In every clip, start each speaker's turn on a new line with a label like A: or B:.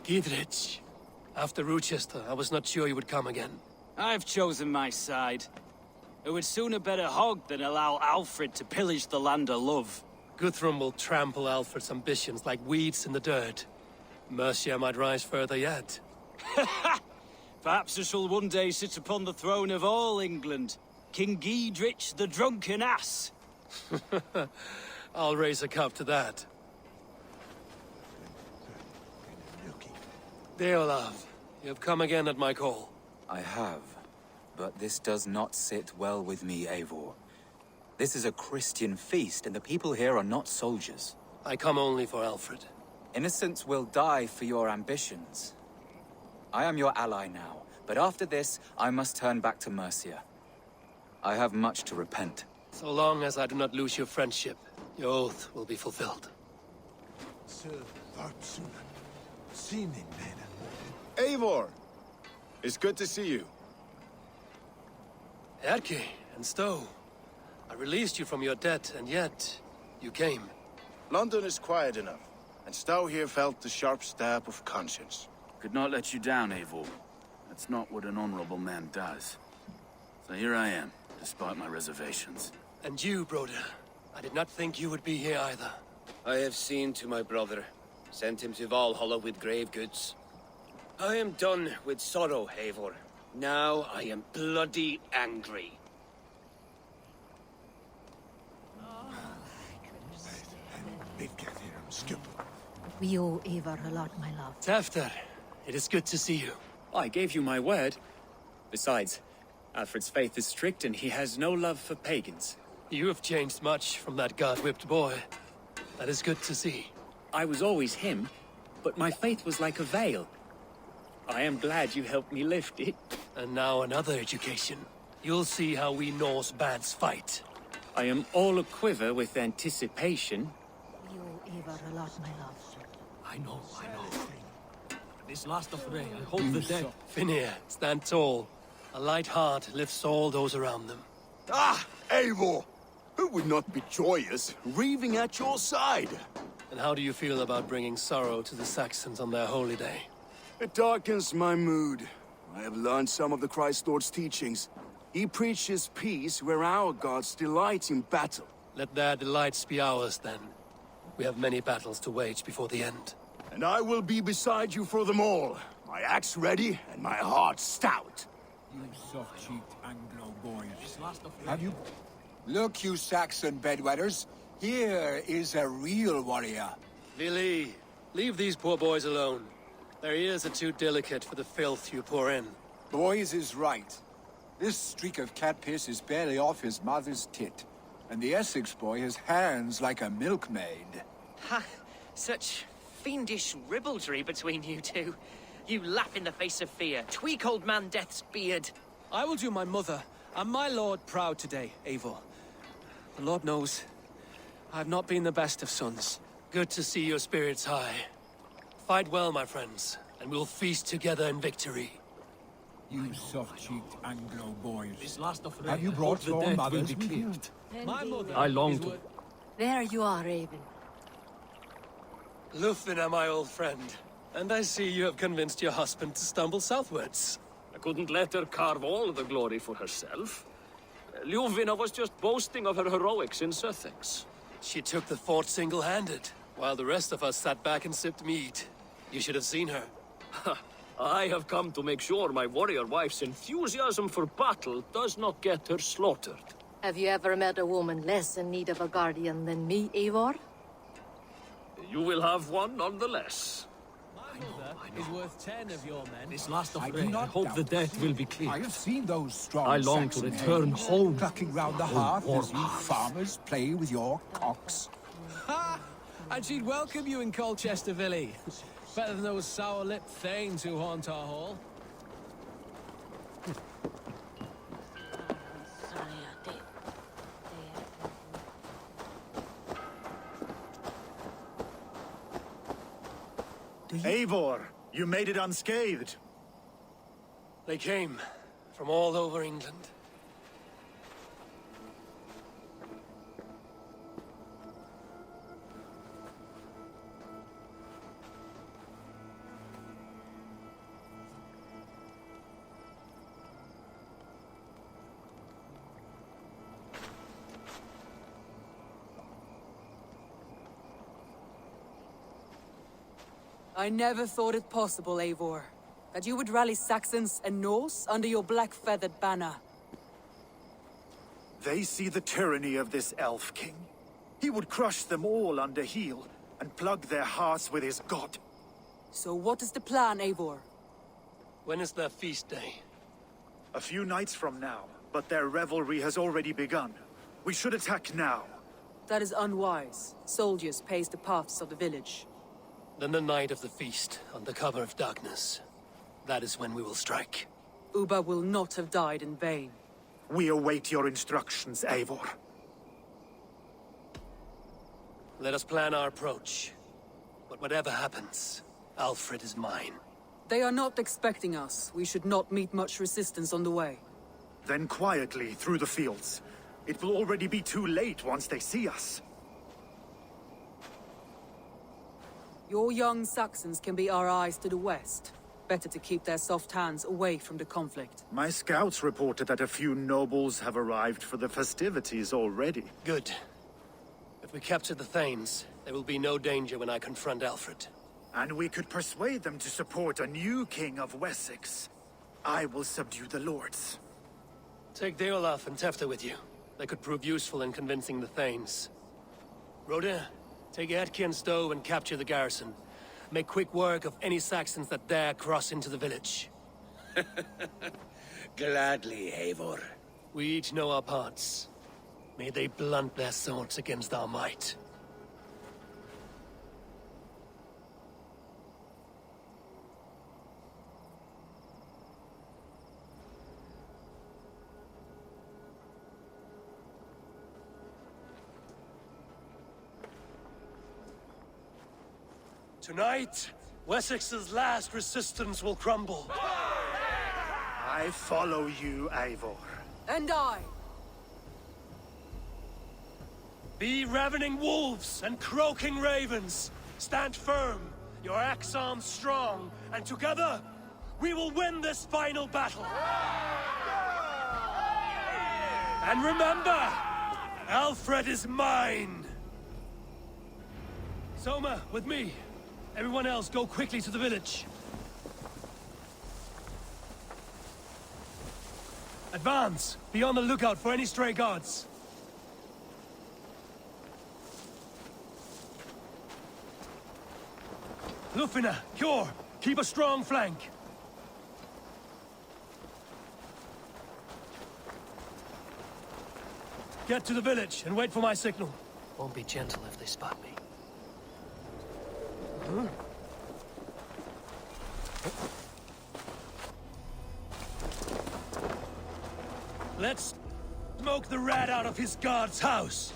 A: Gidrich. After Rochester, I was not sure you would come again.
B: I've chosen my side. It would sooner bet a hog than allow Aelfred to pillage the land of love.
A: Guthrum will trample Aelfred's ambitions like weeds in the dirt. Mercia might rise further yet.
B: Perhaps I shall one day sit upon the throne of all England. King Gidrich the drunken ass.
A: I'll raise a cup to that. Deolav, you have come again at my call.
C: I have, but this does not sit well with me, Eivor. This is a Christian feast, and the people here are not soldiers.
A: I come only for Aelfred.
C: Innocents will die for your ambitions. I am your ally now, but after this, I must turn back to Mercia. I have much to repent.
A: So long as I do not lose your friendship, your oath will be fulfilled.
D: Eivor! It's good to see you.
A: Erke and Stowe. I released you from your debt, and yet you came.
D: London is quiet enough, and Stowe here felt the sharp stab of conscience.
E: Could not let you down, Eivor. That's not what an honorable man does. So here I am, despite my reservations.
A: And you, Broder. I did not think you would be here either.
F: I have seen to my brother. Sent him to Valhalla with grave goods. I am done with sorrow, Eivor. Now I am bloody angry.
G: We owe Eivor a lot, my love.
A: Tafter, it is good to see you.
H: I gave you my word. Besides, Alfred's faith is strict and he has no love for pagans.
A: You have changed much from that god-whipped boy. That is good to see.
H: I was always him, but my faith was like a veil. I am glad you helped me lift it.
A: And now another education. You'll see how we Norse bads fight.
H: I am all aquiver with anticipation.
G: We owe Eivor a lot, my love.
A: I know. This last of Rey, I hold the dead. Finir, stand tall. A light heart lifts all those around them.
D: Ah, Eivor! Who would not be joyous, reaving at your side?
A: And how do you feel about bringing sorrow to the Saxons on their holy day?
D: It darkens my mood. I have learned some of the Christ Lord's teachings. He preaches peace where our gods delight in battle.
A: Let their delights be ours, then. We have many battles to wage before the end.
D: And I will be beside you for them all. My axe ready and my heart stout.
I: You soft-cheeked Anglo boys. Have you? Look, you Saxon bedwetters. Here is a real warrior.
A: Vili, leave these poor boys alone. Their ears are too delicate for the filth you pour in.
I: Boys is right. This streak of cat piss is barely off his mother's tit. And the Essex boy has hands like a milkmaid.
J: Ha! Such fiendish ribaldry between you two. You laugh in the face of fear. Tweak old man Death's beard.
K: I will do my mother and my lord proud today, Eivor. The Lord knows, I have not been the best of sons.
A: Good to see your spirits high. Fight well, my friends, and we'll feast together in victory.
I: You soft-cheeked Anglo boys.
K: This last of
I: Have you brought your mothers with you?
K: My mother
A: I long to.
G: There you are, Raven.
A: Ljufvina, my old friend. And I see you have convinced your husband to stumble southwards.
L: I couldn't let her carve all the glory for herself. Ljufvina was just boasting of her heroics in Sussex.
A: She took the fort single-handed, while the rest of us sat back and sipped mead. You should have seen her.
L: I have come to make sure my warrior wife's enthusiasm for battle does not get her slaughtered.
G: Have you ever met a woman less in need of a guardian than me, Eivor?
L: You will have one nonetheless.
K: My mother is worth 10 of your men.
A: This last of
I: I
A: Rey,
I: do
A: I
I: not
A: hope
I: doubt
A: the debt
I: it.
A: will be cleared.
I: I have seen those strong
A: I long to
I: Saxon
A: return
I: heads
A: home.
I: clucking round the hearth as you farmers play with your cocks.
K: Ha! And she'd welcome you in Colchester, Villy. Better than those sour-lipped thanes who haunt our hall.
D: Eivor, you made it unscathed.
A: They came from all over England.
M: I never thought it possible, Eivor, that you would rally Saxons and Norse under your black-feathered banner.
N: They see the tyranny of this elf king. He would crush them all under heel and plug their hearts with his god.
M: So what is the plan, Eivor?
A: When is their feast day?
N: A few nights from now, but their revelry has already begun. We should attack now.
M: That is unwise. Soldiers pace the paths of the village.
A: Then the night of the feast, under cover of darkness. That is when we will strike.
M: Uba will not have died in vain.
N: We await your instructions, Eivor.
A: Let us plan our approach. But whatever happens, Aelfred is mine.
M: They are not expecting us. We should not meet much resistance on the way.
N: Then quietly through the fields. It will already be too late once they see us.
M: Your young Saxons can be our eyes to the west. Better to keep their soft hands away from the conflict.
N: My scouts reported that a few nobles have arrived for the festivities already.
A: Good. If we capture the Thanes, there will be no danger when I confront Aelfred.
N: And we could persuade them to support a new king of Wessex. I will subdue the lords.
A: Take Deolaf and Tefta with you. They could prove useful in convincing the Thanes. Broder, take Etki and Stowe and capture the garrison. Make quick work of any Saxons that dare cross into the village.
F: Gladly, Eivor.
A: We each know our parts. May they blunt their swords against our might. Tonight, Wessex's last resistance will crumble.
N: I follow you, Eivor.
M: And I!
A: Be ravening wolves and croaking ravens. Stand firm, your axe arms strong, and together, we will win this final battle. And remember, Aelfred is mine! Soma, with me. Everyone else, go quickly to the village. Advance! Be on the lookout for any stray guards. Ljufvina, Kjor, keep a strong flank. Get to the village and wait for my signal. Won't be gentle if they spot me. Let's smoke the rat out of his guard's house.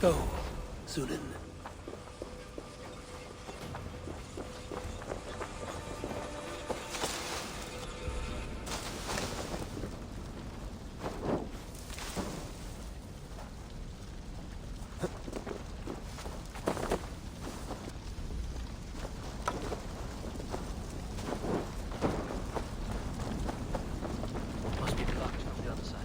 A: Go, Sunan. Must be blocked from the other side.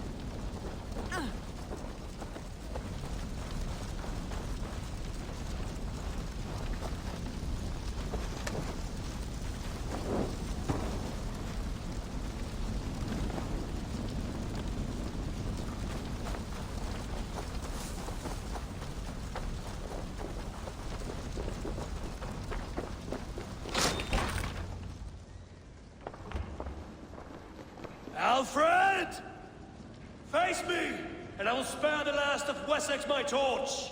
A: me, and I will spare the last of Wessex my torch!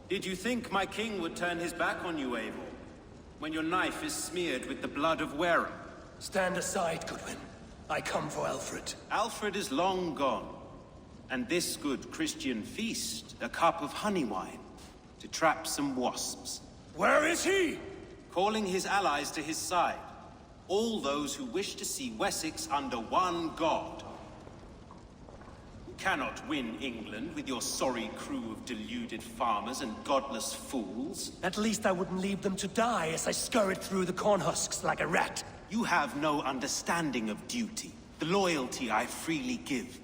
O: Did you think my king would turn his back on you, Eivor? When your knife is smeared with the blood of Wareham?
A: Stand aside, Goodwin. I come for Aelfred.
O: Alfred is long gone. And this good Christian feast, a cup of honey wine, to trap some wasps.
A: Where is he?
O: Calling his allies to his side. All those who wish to see Wessex under one god. You cannot win England with your sorry crew of deluded farmers and godless fools.
A: At least I wouldn't leave them to die as I scurried through the corn husks like a rat.
O: You have no understanding of duty, the loyalty I freely give.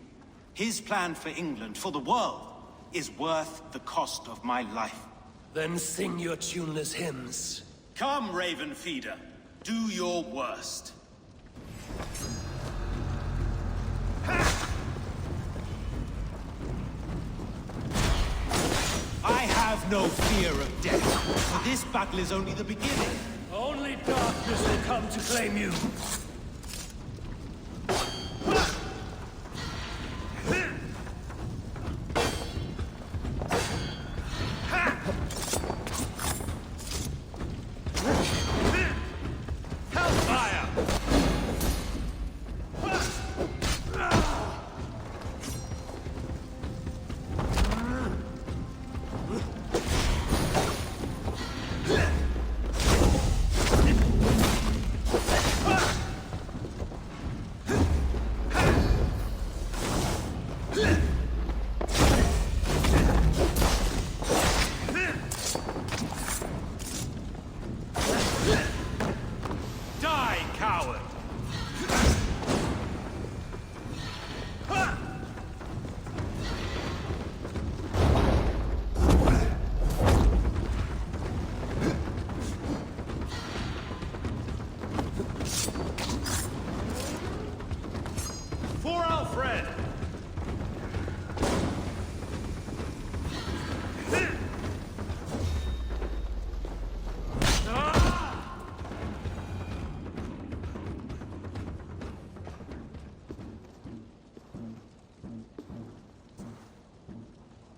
O: His plan for England, for the world, is worth the cost of my life.
A: Then sing your tuneless hymns.
O: Come, Raven Feeder. Do your worst. I have no fear of death, for this battle is only the beginning.
A: Only darkness will come to claim you.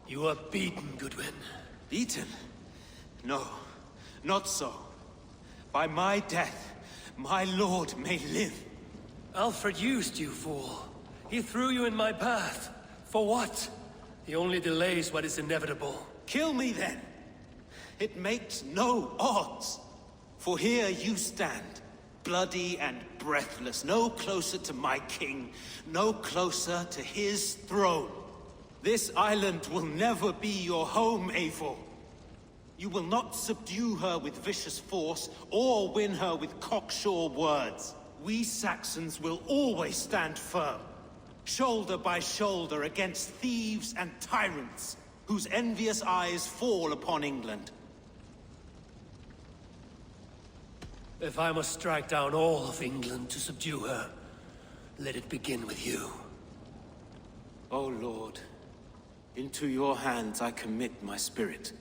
A: You are beaten, Goodwin.
O: Beaten? No, not so. By my death, my lord may live.
A: Aelfred used you, fool. He threw you in my path. For what? He only delays what is inevitable.
O: Kill me then. It makes no odds. For here you stand, bloody and breathless, no closer to my king, no closer to his throne. This island will never be your home, Eivor. You will not subdue her with vicious force, or win her with cocksure words. We Saxons will always stand firm, shoulder by shoulder against thieves and tyrants, whose envious eyes fall upon England.
A: If I must strike down all of England to subdue her, let it begin with you.
O: O Lord, into your hands I commit my spirit.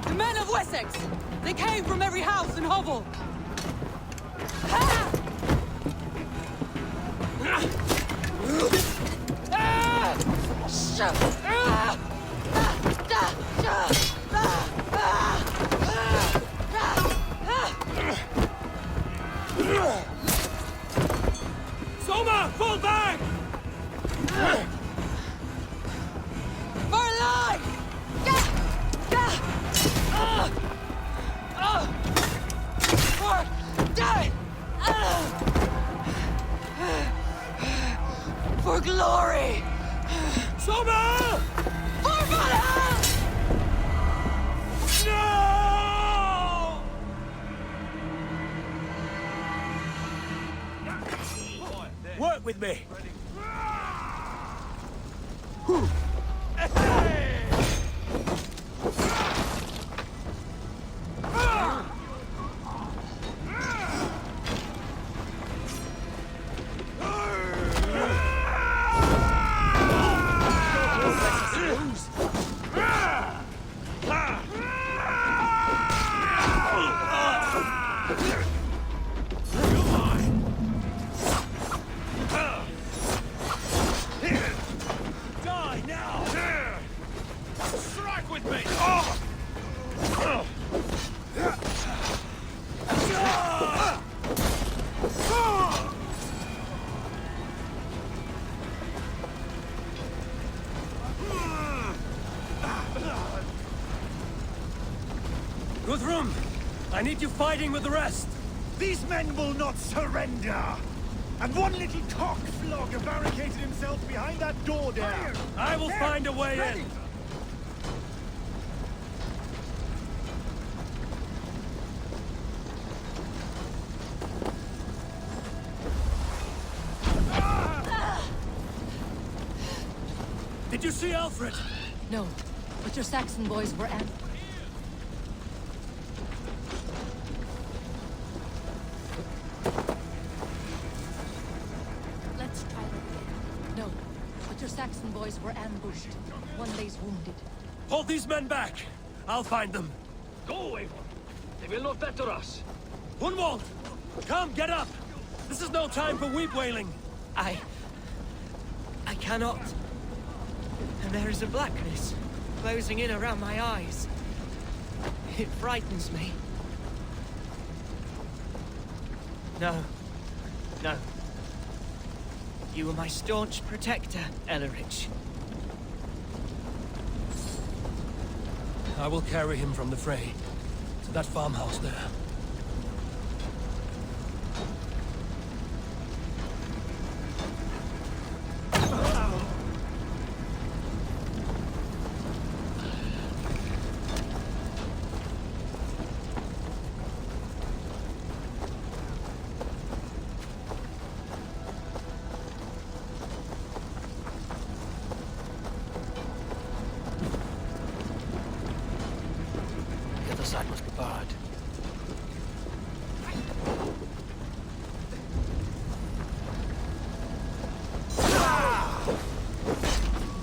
M: The men of Wessex! They came from every house and hovel!
A: Soma, fall back!
M: For life! For death! For glory!
A: Soma!
M: For Valhalla!
A: No! Work with me! Guthrum! I need you fighting with the rest!
N: These men will not surrender! And one little cockflogger barricaded himself behind that door there!
A: I will find a way in! Did you see Aelfred?
G: No, but your Saxon boys were at... Let's try that again. No, but your Saxon boys were ambushed. One lays wounded.
A: Hold these men back! I'll find them.
L: Go, Eivor. They will not better us.
A: Gunwald! Come, get up! This is no time for weep wailing!
J: I cannot. And there is a blackness closing in around my eyes. It frightens me. No. No. You were my staunch protector, Ellerich.
A: I will carry him from the fray to that farmhouse there. Side must be barred.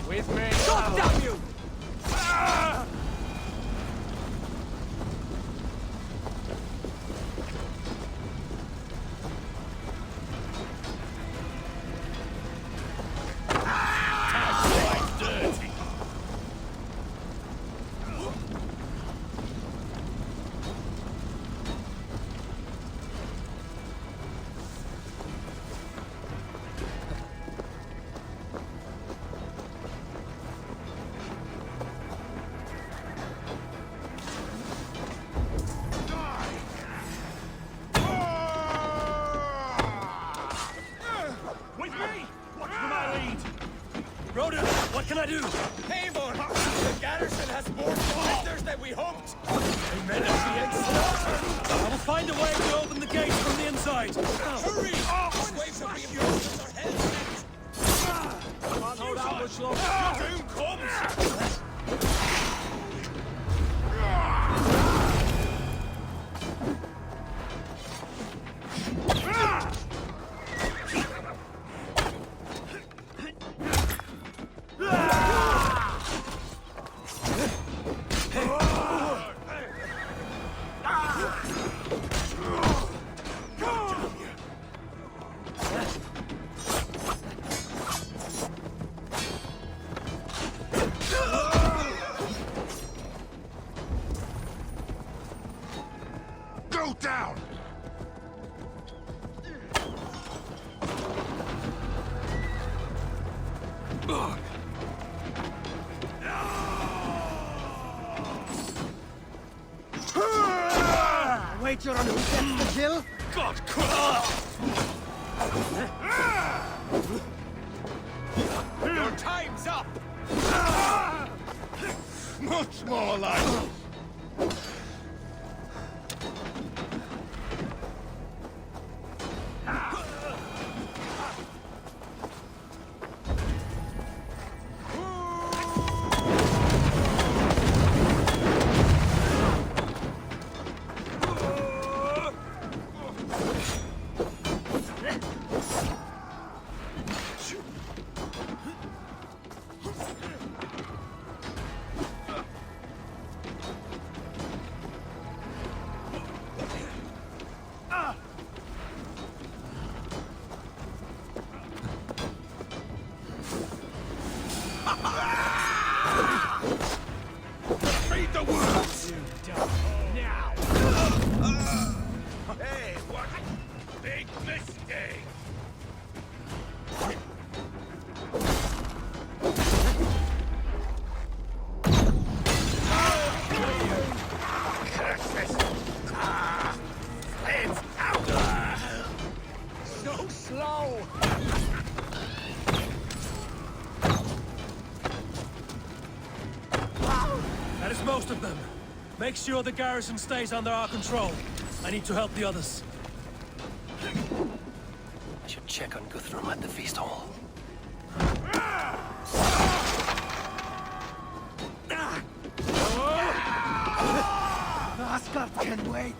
K: With me!
A: God damn you! Broder, what can I do?
F: Eivor! The garrison has more defenders than we hoped!
A: Amen, I will find a way to open the gates from the inside.
F: Hurry! This waves of reinforcements are hell-bent!
L: Can't hold out much longer.
F: Your doom comes!
N: Go down!
A: Wait, you're on who gets the kill?
N: God,
F: Your time's up!
N: much more like...
A: Make sure the garrison stays under our control. I need to help the others. I should check on Guthrum at the feast hall.
N: Asgard can wait.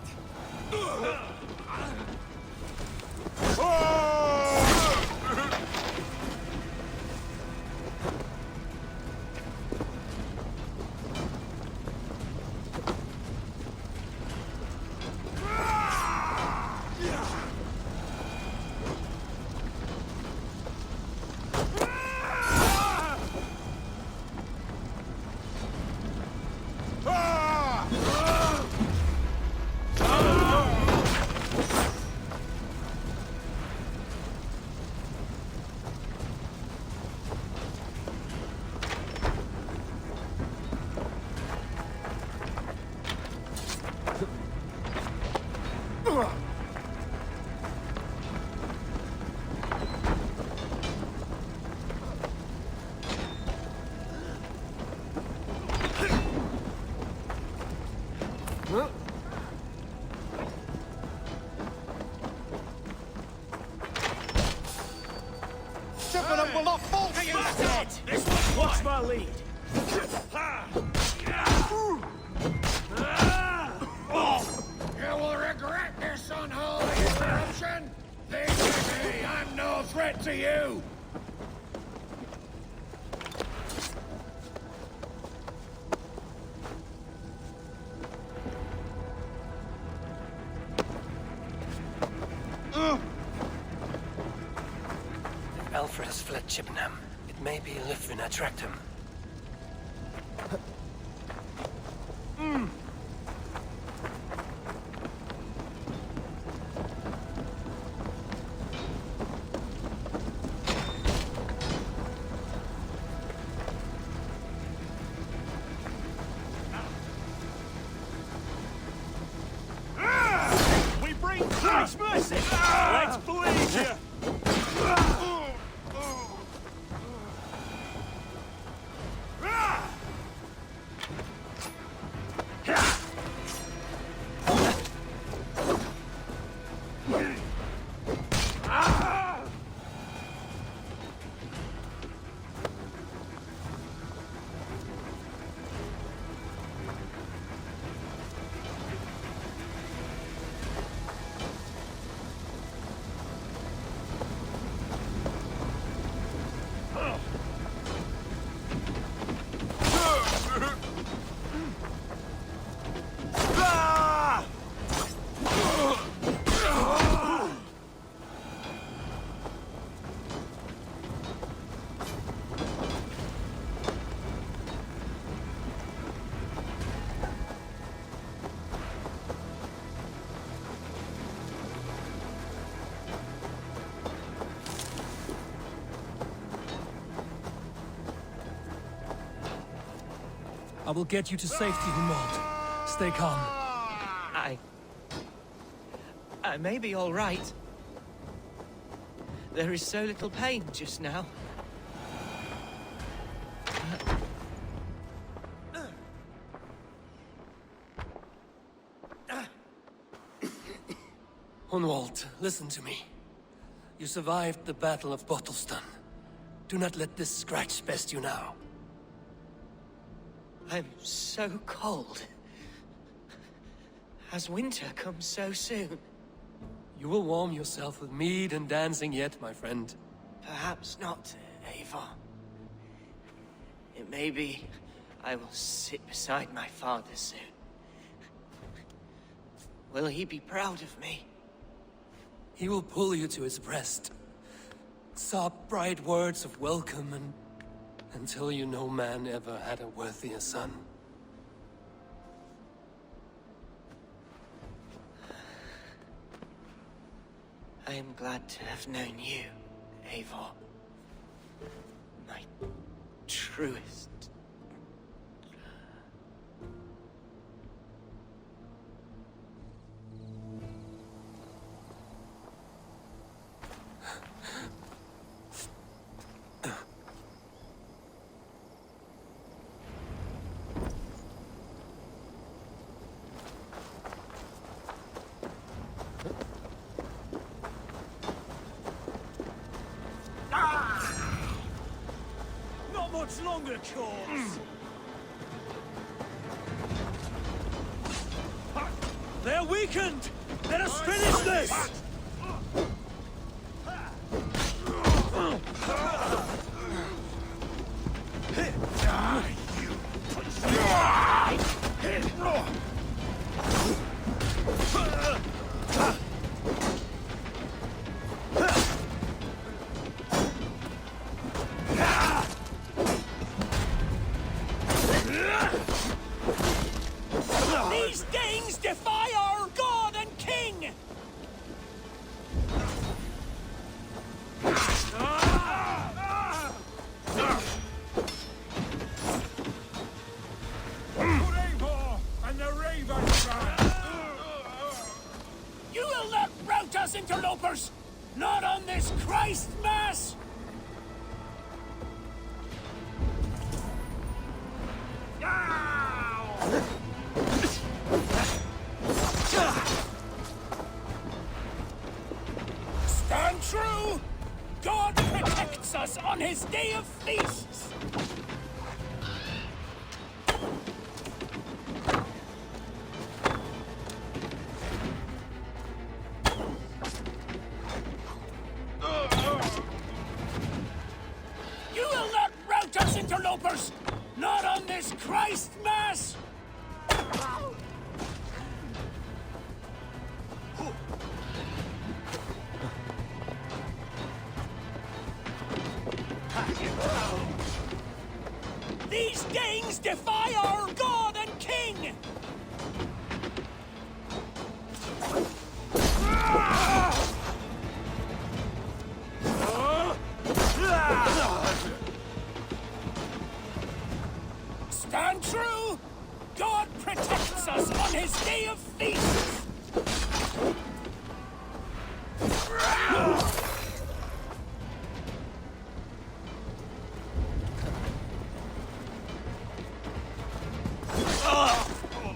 L: Cippanhamm will not fall to you! This one's watch my lead!
N: You will regret this unholy interruption! Leave me! I'm no threat to you!
A: If Aelfred has fled Cippanhamm, it may be Ljufvina tracked him.
L: We bring Christ's mercy! Let's bleed you!
A: I will get you to safety, Humold. Stay calm.
J: I may be all right. There is so little pain just now.
A: Hunwald, listen to me. You survived the Battle of Bottleston. Do not let this scratch best you now.
J: I'm so cold. Has winter come so soon?
A: You will warm yourself with mead and dancing yet, my friend.
J: Perhaps not, Eivor. It may be I will sit beside my father soon. Will he be proud of me?
A: He will pull you to his breast. Sob bright words of welcome and until you no man ever had a worthier son.
J: I am glad to have known you, Eivor. My truest.
B: much longer, corpse?
K: They're weakened! Let us finish this!
B: These Danes defy our god and king! You will not rout us, interlopers! Not on this Christ Mass! Stand true! God protects us on his day of feasts! You will not rout us, interlopers! Not on this Christ Mass! These Danes defy our god and king! Stand true! God protects us on his day of feasts!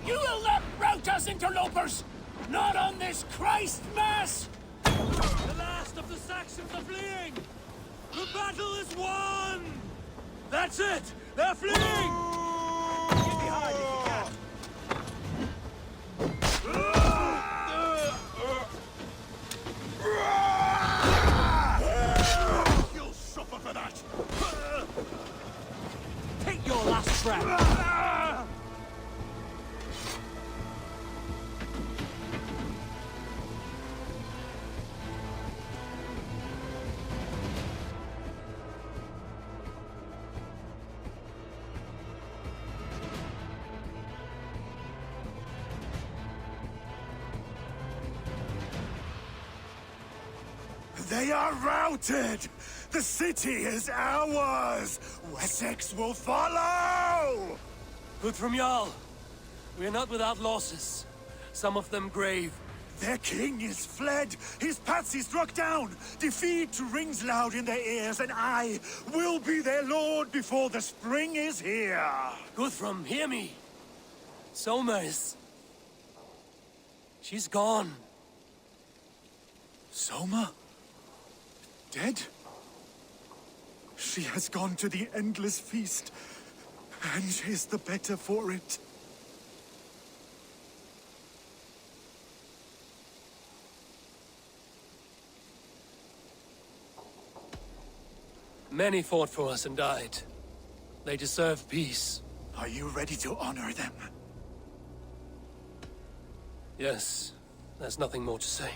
B: You will not rout us, interlopers! Not on this Christ Mass!
K: The last of the Saxons are fleeing! The battle is won! That's it! They're fleeing! Get behind if you can!
N: You'll suffer for that!
K: Take your last breath!
N: They are routed! The city is ours! Wessex will follow!
A: Guthrum Jarl, we are not without losses. Some of them grave.
N: Their king is fled! His patsy struck down! Defeat rings loud in their ears, and I will be their lord before the spring is here!
A: Guthrum, hear me. Soma is... she's gone.
N: Soma? Dead? She has gone to the endless feast, and is the better for it.
A: Many fought for us and died. They deserve peace.
N: Are you ready to honor them?
A: Yes, there's nothing more to say.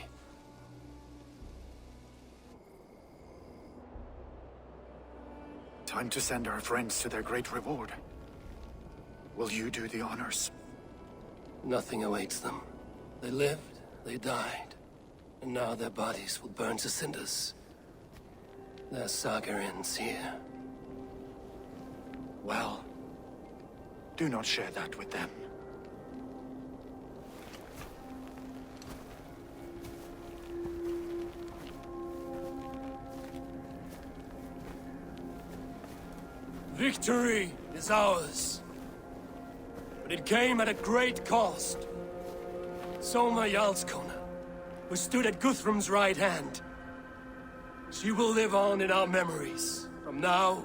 N: Time to send our friends to their great reward. Will you do the honors?
A: Nothing awaits them. They lived, they died, and now their bodies will burn to cinders. Their saga ends here.
N: Well, do not share that with them.
A: Victory is ours. But it came at a great cost. Soma Jarlskona, who stood at Guthrum's right hand. She will live on in our memories, from now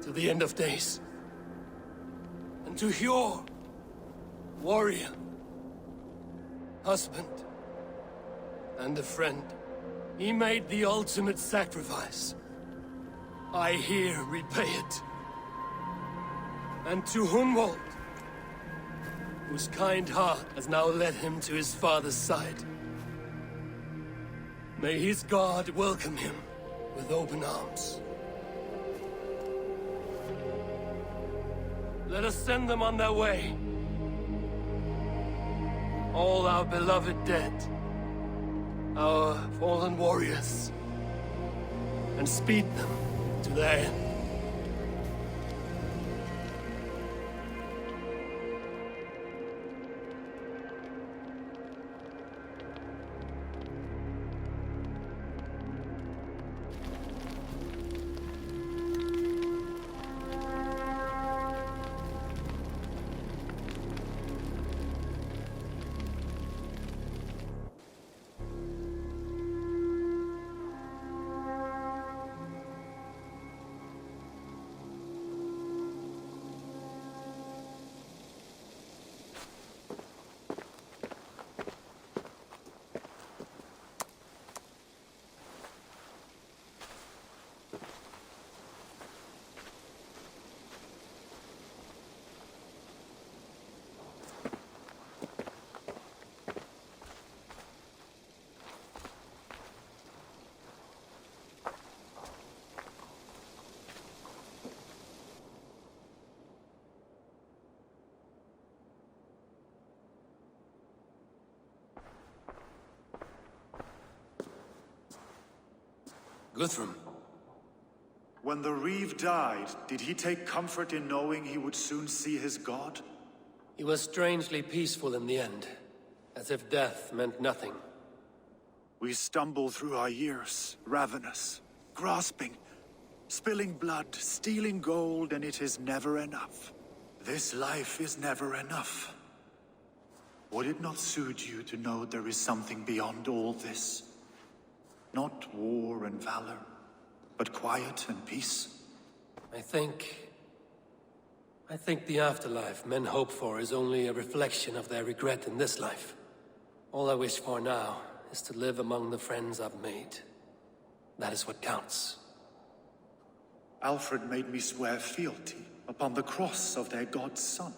A: to to the end of days. And to Hjor, warrior, husband, and a friend. He made the ultimate sacrifice. I here repay it. And to Hunwald, whose kind heart has now led him to his father's side. May his God welcome him with open arms. Let us send them on their way. All our beloved dead, our fallen warriors, and speed them to their end. Guthrum.
N: When the Reeve died, did he take comfort in knowing he would soon see his god?
A: He was strangely peaceful in the end, as if death meant nothing.
N: We stumble through our years, ravenous, grasping, spilling blood, stealing gold, and it is never enough. This life is never enough. Would it not suit you to know there is something beyond all this? Not war and valor, but quiet and peace?
A: I think the afterlife men hope for is only a reflection of their regret in this life. All I wish for now is to live among the friends I've made. That is what counts.
N: Aelfred made me swear fealty upon the cross of their god's son.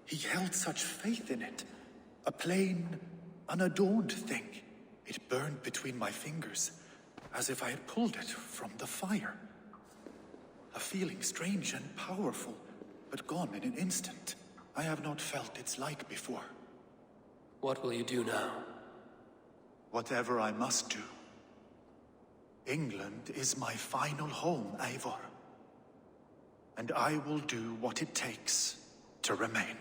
N: He held such faith in it, a plain, unadorned thing. It burned between my fingers, as if I had pulled it from the fire. A feeling strange and powerful, but gone in an instant. I have not felt its like before.
A: What will you do now?
N: Whatever I must do. England is my final home, Eivor. And I will do what it takes to remain.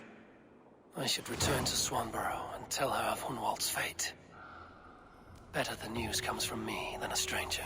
A: I should return to Swanborough and tell her of Hunwald's fate. Better the news comes from me than a stranger.